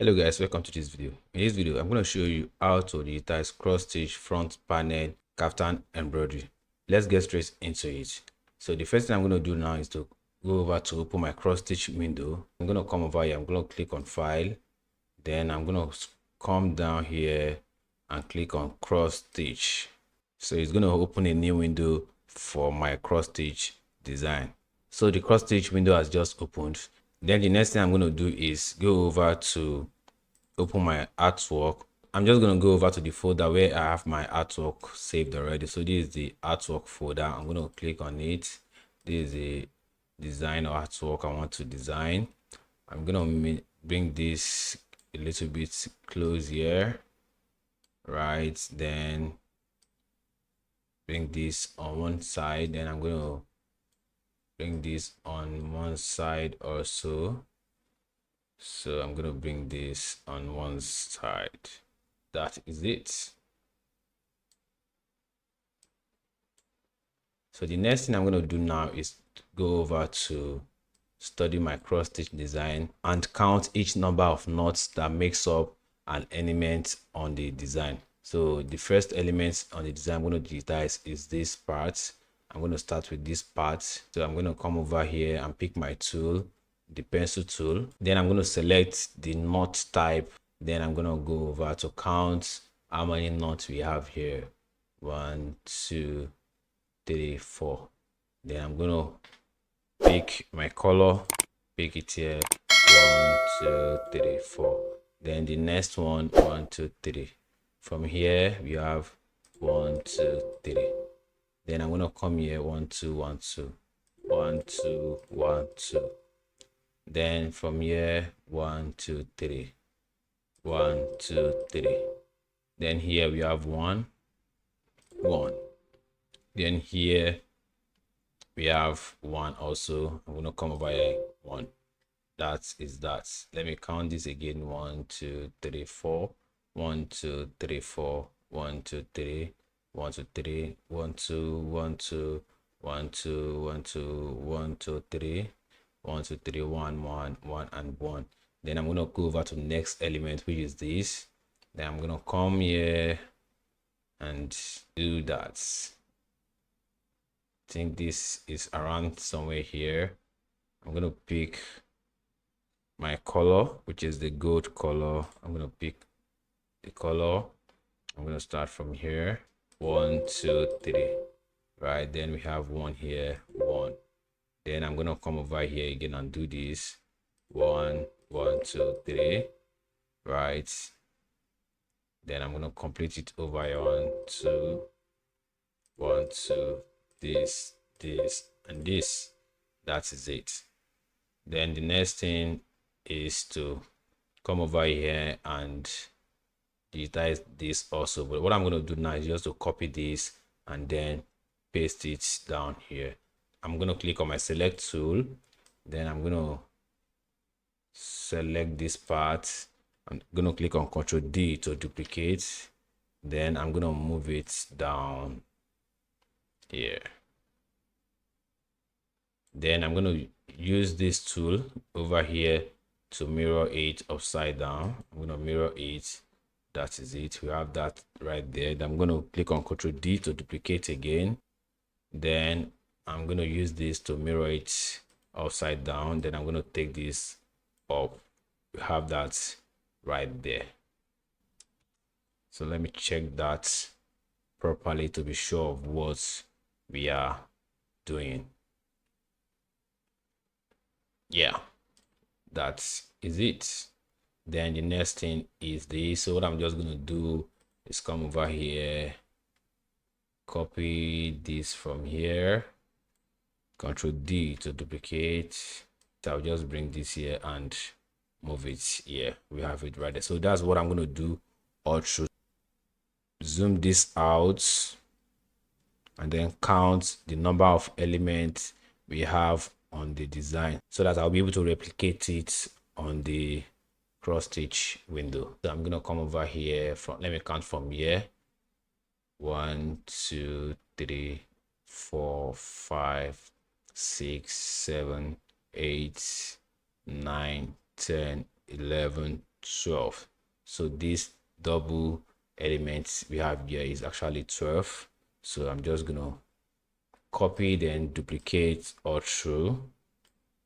Hello guys, welcome to this video. In this video, I'm going to show you how to digitize cross-stitch front panel kaftan embroidery. Let's get straight into it. So the first thing I'm going to do now is to go over to open my cross-stitch window. I'm going to come over here. I'm going to click on File. Then I'm going to come down here and click on cross-stitch. So it's going to open a new window for my cross-stitch design. So the cross-stitch window has just opened. Then the next thing I'm going to do is go over to open my artwork. I'm just going to go over to the folder where I have my artwork saved already. So this is the artwork folder. I'm going to click on it. This is the design or artwork I want to design. I'm going to bring this a little bit close here, right? Then bring this on one side. Then I'm going to bring this on one side also. So I'm going to bring this on one side. That is it. So the next thing I'm going to do now is to go over to study my cross stitch design and count each number of knots that makes up an element on the design. So the first element on the design I'm going to digitize is this part. I'm going to start with this part. So I'm going to come over here and pick my tool, the pencil tool. Then I'm going to select the knot type. Then I'm going to go over to count how many knots we have here. 1, 2, 3, 4. Then I'm going to pick my color, pick it here. 1, 2, 3, 4. Then the next one, 1, 2, 3. From here we have 1, 2, 3. Then I'm gonna come here 1, 2, 1, 2, 1, 2, 1, 2. Then from here 1, 2, 3, 1, 2, 3. Then here we have 1, 1. Then here we have 1 also. I'm gonna come over here 1. That is that. Let me count this again. 1, 2, 3, 4. 1, 2, 3, 4. 1, 2, 3. 1, 2, 3. 1, 2, 1, 2. 1, 2, 1, 2. 1, 2, 3. 1, 2, 3. 1, 1, 1, and 1. Then I'm gonna go over to the next element, which is this. Then I'm gonna come here and do that. I think this is around somewhere here. I'm gonna pick my color, which is the gold color. I'm gonna pick the color. I'm gonna start from here. 1, 2, 3. Right, then we have 1 here, 1. Then I'm gonna come over here again and do this. 1, 1, 2, 3. Right. Then I'm gonna complete it over here. 1, 2, 1, 2. This, and this. That is it. Then the next thing is to come over here and digitize this also. But what I'm going to do now is just to copy this and then paste it down here. I'm going to click on my select tool. Then I'm going to select this part. I'm going to click on Ctrl D to duplicate. Then I'm going to move it down here. Then I'm going to use this tool over here to mirror it upside down. I'm going to mirror it. That is it. We have that right there. Then I'm going to click on Ctrl D to duplicate again. Then I'm going to use this to mirror it upside down. Then I'm going to take this up. We have that right there. So let me check that properly to be sure of what we are doing. Yeah, that is it. Then the next thing is this. So what I'm just going to do is come over here, copy this from here, Ctrl D to duplicate. So I'll just bring this here and move it here. We have it right there. So that's what I'm going to do all through. Zoom this out and then count the number of elements we have on the design so that I'll be able to replicate it on the cross stitch window. So I'm gonna come over here from, let me count from here. 1, 2, 3, 4, 5, 6, 7, 8, 9, 10, 11, 12. So this double element we have here is actually 12. So I'm just gonna copy, then duplicate all through.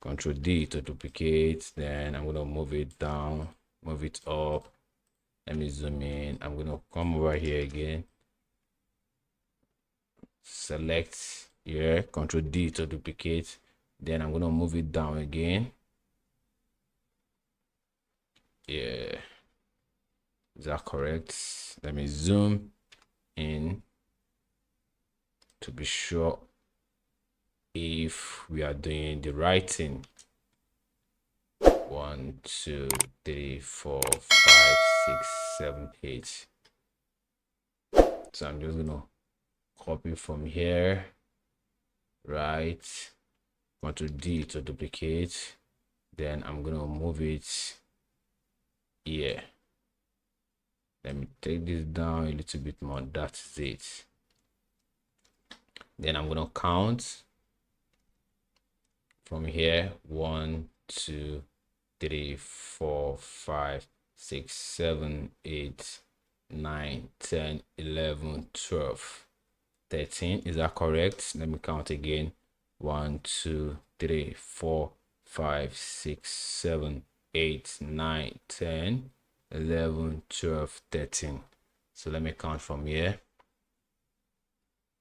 Control D to duplicate, then I'm gonna move it down, move it up. Let me zoom in. I'm gonna come over here again, select here, Control D to duplicate, then I'm gonna move it down again. Yeah, is that correct? Let me zoom in to be sure if we are doing the right thing. 1 2 3 4 5 6 7 8. So I'm just gonna copy from here, right, Ctrl D to duplicate, then I'm gonna move it here. Let me take this down a little bit more. That's it. Then I'm gonna count from here: 1 2 3 4 5 6 7 8 9 10 11 12 13. Is that correct? Let me count again: 1 2 3 4 5 6 7 8 9 10 11 12 13. So let me count from here: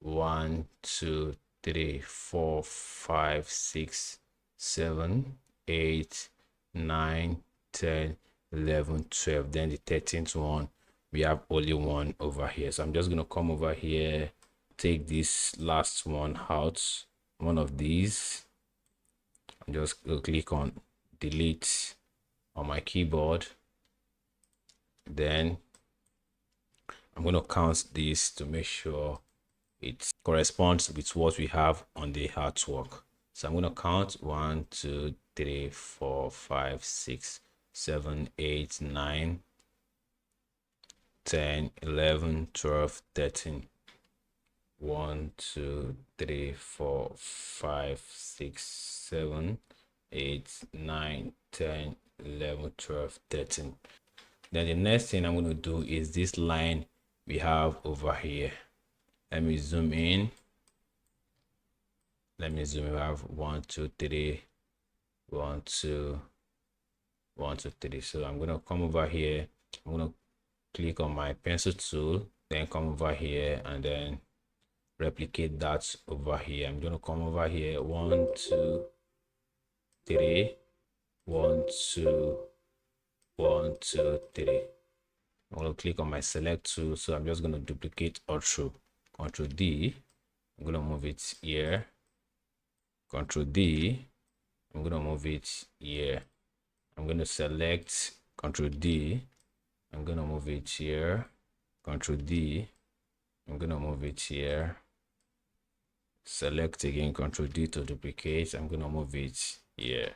1 2 3 4 5 6 7 8 9 10 11 12. Then the 13th one, we have only one over here. So I'm just gonna come over here, take this last one out, one of these. I'm just gonna click on delete on my keyboard. Then I'm gonna count this to make sure it corresponds with what we have on the artwork. So I'm gonna count 1 2 3 4 5 6 7 8 9 10 11 12 13. 1 2 3 4 5 6 7 8 9 10 11 12 13. Then the next thing I'm going to do is this line we have over here. Let me zoom in. Let me zoom in. We have 1 2 3 1 2 1 2 3. So I'm going to come over here. I'm going to click on my pencil tool, then come over here and then replicate that over here. I'm going to come over here: 1 2 3 1 2 1 2 3. I'm going to click on my select tool, so I'm just going to duplicate all through. Control D. I'm going to move it here. Control D. I'm going to move it here. I'm going to select Control D. I'm going to move it here. Control D. I'm going to move it here. Select again, Control D to duplicate. I'm going to move it here.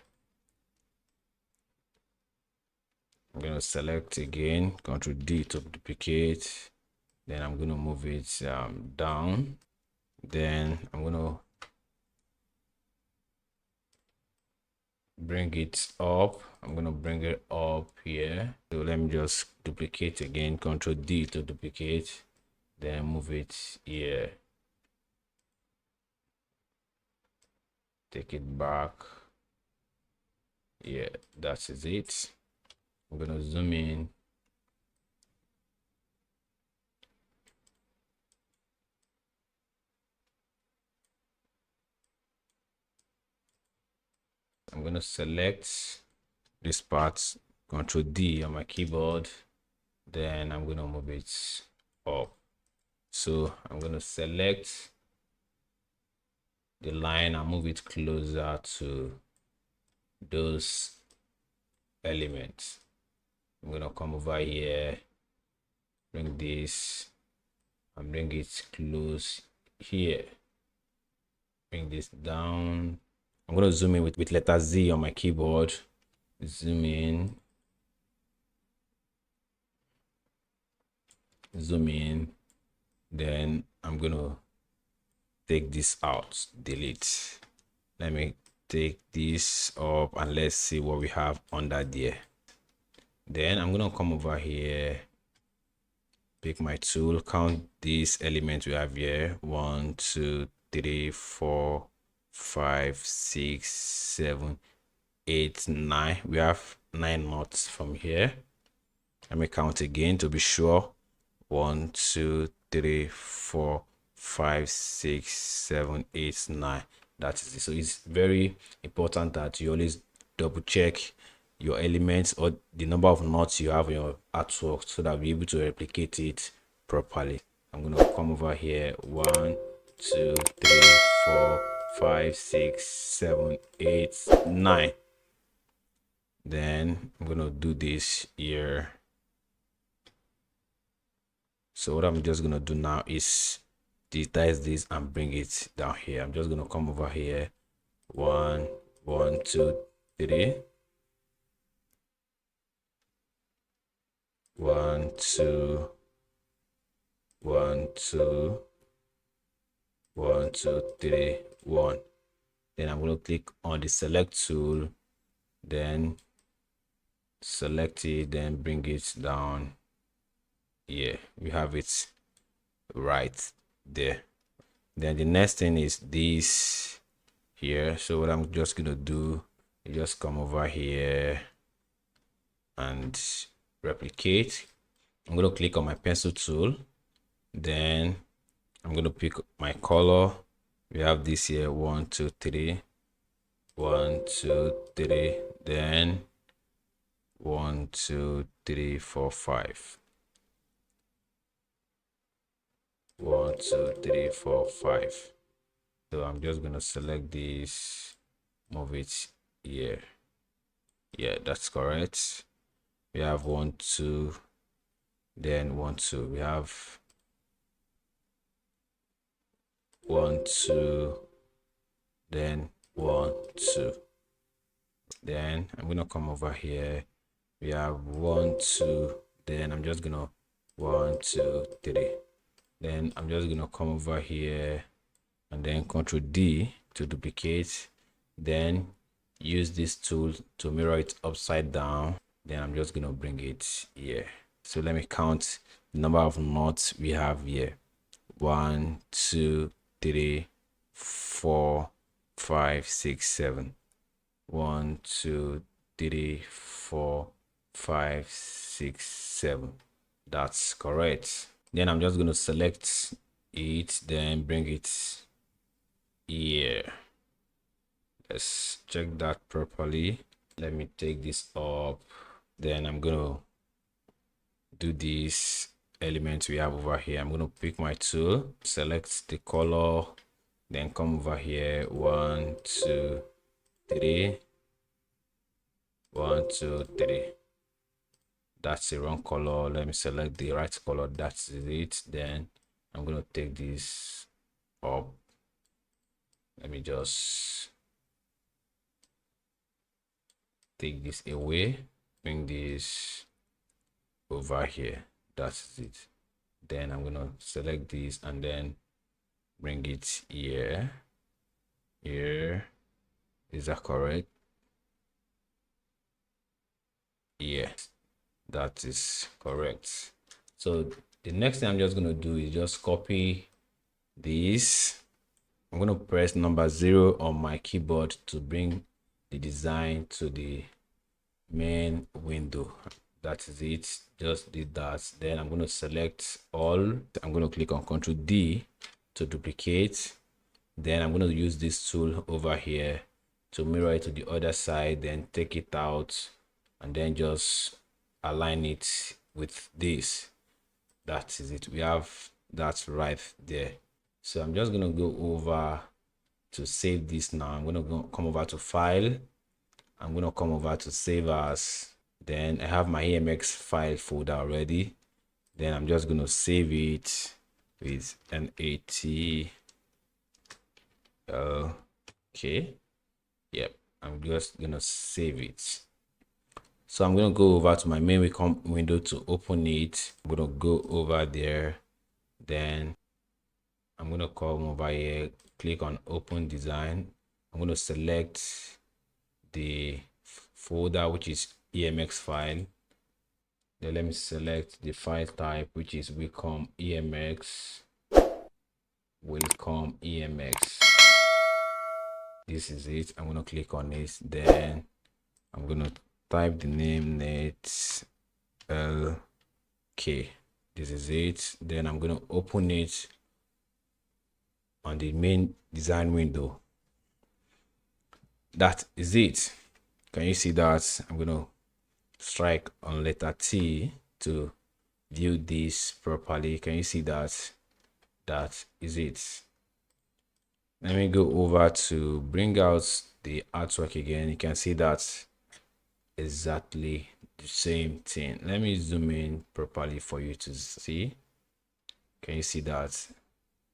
I'm going to select again, Control D to duplicate. Then I'm going to move it down. Then I'm going to bring it up. I'm going to bring it up here. So let me just duplicate again, Control D to duplicate. Then move it here. Take it back. Yeah, that is it. I'm going to zoom in. I'm going to select this part, Control D on my keyboard. Then I'm going to move it up. So I'm going to select the line and move it closer to those elements. I'm going to come over here, bring this and bring it close here. Bring this down. I'm going to zoom in with letter Z on my keyboard. Zoom in. Zoom in. Then I'm going to take this out, delete. Let me take this up and let's see what we have under there. Then I'm gonna come over here, pick my tool, count these elements we have here: 1, 2, 3, 4, 5, 6, 7, 8, 9. We have 9 knots from here. Let me count again to be sure. 1, 2, 3, 4, 5, 6, 7, 8, 9. That is it. So it's very important that you always double check your elements or the number of knots you have in your artwork so that you'll be able to replicate it properly. I'm gonna come over here. 1, 2, 3, 4, 5, 6, 7, 8, 9. Then I'm gonna do this here. So what I'm just gonna do now is digitize this and bring it down here. I'm just gonna come over here. 1, 1, 2, 3. 1, 2, 1, 2, 1, 2, 3, 1. Then I'm gonna click on the select tool, then select it, then bring it down. Yeah, we have it right there. Then the next thing is this here. So what I'm just gonna do is just come over here and replicate. I'm gonna click on my pencil tool, then I'm gonna pick my color. We have this here: 1, 2, 3, 1, 2, 3, then 1, 2, 3, 4, 5. 1, 2, 3, 4, 5. So I'm just gonna select this, move it here. Yeah, that's correct. We have 1, 2, then 1, 2. We have 1, 2, then 1, 2. Then I'm gonna come over here. We have 1, 2. Then I'm just gonna 1, 2, 3. Then I'm just gonna come over here and then Control D to duplicate. Then use this tool to mirror it upside down. Then I'm just gonna bring it here. So let me count the number of knots we have here: 1, 2, 3, 4, 5, 6, 7. 1, 2, 3, 4, 5, 6, 7. That's correct. Then I'm just going to select it, then bring it here. Let's check that properly. Let me take this up. Then I'm going to do these elements we have over here. I'm going to pick my tool, select the color, then come over here. 1, 2, 3. 1, 2, 3. That's the wrong color. Let me select the right color. That's it. Then I'm going to take this up. Let me just take this away, bring this over here. That's it. Then I'm going to select this and then bring it here. Here. Is that correct? Yes, that is correct. So the next thing I'm just going to do is just copy this. I'm going to press number 0 on my keyboard to bring the design to the main window. That is it. Just did that. Then I'm going to select all. I'm going to click on Ctrl D to duplicate. Then I'm going to use this tool over here to mirror it to the other side, then take it out and then just align it with this. That is it. We have that right there. So I'm just going to go over to save this now. I'm going to come over to File. I'm going to come over to Save As. Then I have my AMX file folder already. Then I'm just going to save it with NAT. Okay. Yep. I'm just going to save it. So I'm going to go over to my main Wilcom window to open it. I'm going to go over there. Then I'm going to come over here, click on Open Design. I'm going to select the folder, which is EMX file. Then let me select the file type, which is Wilcom EMX. Wilcom EMX. This is it. I'm going to click on this. Then I'm going to type the name net LK. This is it. Then I'm going to open it on the main design window. That is it. Can you see that? I'm going to strike on letter T to view this properly. Can you see that? That is it. Let me go over to bring out the artwork again. You can see that exactly the same thing. Let me zoom in properly for you to see. Can you see that?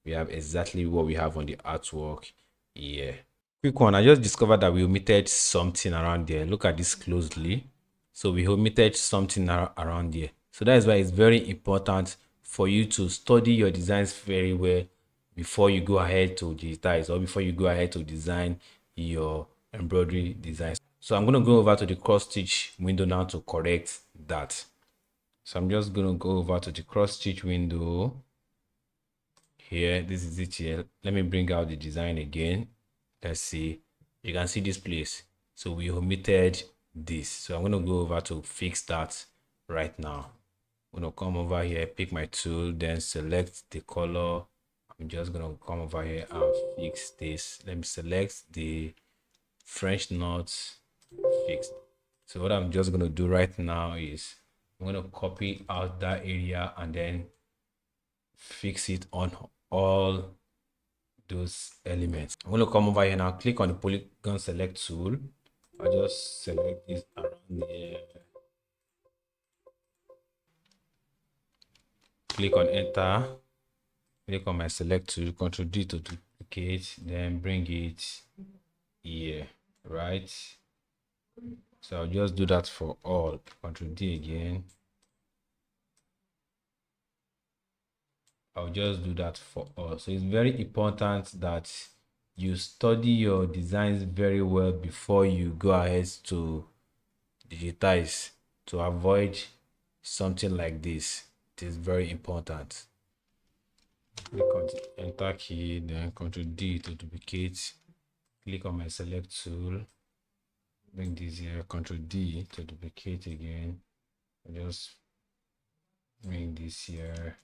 We have exactly what we have on the artwork here. Quick one, I just discovered that we omitted something around there. Look at this closely. So we omitted something around there. So that is why it's very important for you to study your designs very well before you go ahead to digitize, or before you go ahead to design your embroidery designs. So I'm going to go over to the cross stitch window now to correct that. So I'm just going to go over to the cross stitch window here. This is it here. Let me bring out the design again. Let's see. You can see this place. So we omitted this. So I'm going to go over to fix that right now. I'm going to come over here, pick my tool, then select the color. I'm just going to come over here and fix this. Let me select the French knots, fixed. So what I'm just going to do right now is I'm going to copy out that area and then fix it on all those elements. I'm going to come over here now, click on the polygon select tool. I'll just select this around here. Click on enter. Click on my select tool, Ctrl D to duplicate, then bring it here, right? So I'll just do that for all. Ctrl D again. I'll just do that for all. So it's very important that you study your designs very well before you go ahead to digitize, to avoid something like this. It is very important. Click on the enter key, then Ctrl D to duplicate. Click on my select tool, bring this here, Ctrl D to duplicate again. Just bring this here,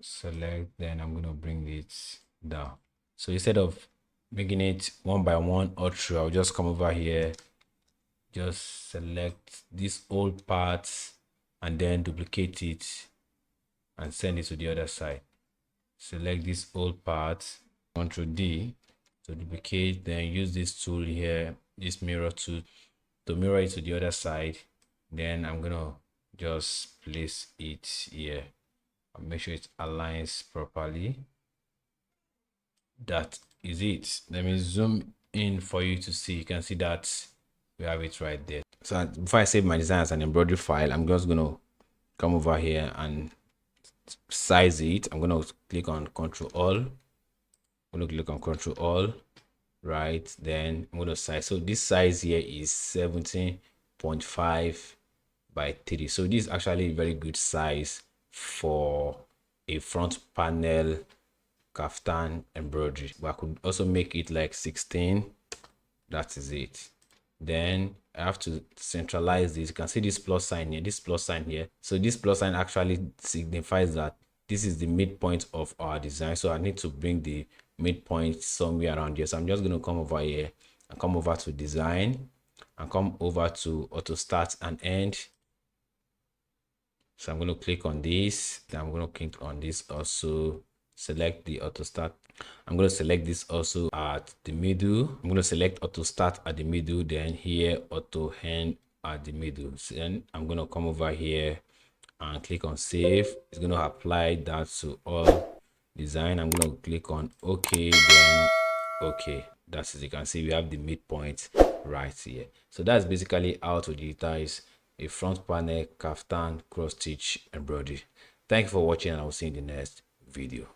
select, then I'm going to bring it down. So instead of making it one by one or through, I'll just come over here, just select this old part and then duplicate it and send it to the other side. Select this old part, Ctrl D to duplicate, then use this tool here, this mirror tool, to mirror it to the other side. Then I'm gonna just place it here and make sure it aligns properly. That is it. Let me zoom in for you to see. You can see that we have it right there. So before I save my design as an embroidery file, I'm just gonna come over here and size it. I'm gonna click on Control All. I'm gonna click on Control All, right? Then I'm gonna size. So this size here is 17.5 by 3. So this is actually a very good size for a front panel kaftan embroidery, but I could also make it like 16. That is it. Then I have to centralize this. You can see this plus sign here, this plus sign here. So this plus sign actually signifies that this is the midpoint of our design. So I need to bring the midpoint somewhere around here. So I'm just going to come over here and come over to design and come over to auto start and end. So I'm going to click on this. Then I'm going to click on this also. Select the auto start. I'm going to select this also at the middle. I'm going to select auto start at the middle, then here auto end at the middle. Then I'm going to come over here and click on save. It's going to apply that to all design. I'm going to click on OK, then OK. That's as you can see, we have the midpoint right here. So that's basically how to digitize a front panel kaftan cross stitch embroidery. Thank you for watching, and I will see you in the next video.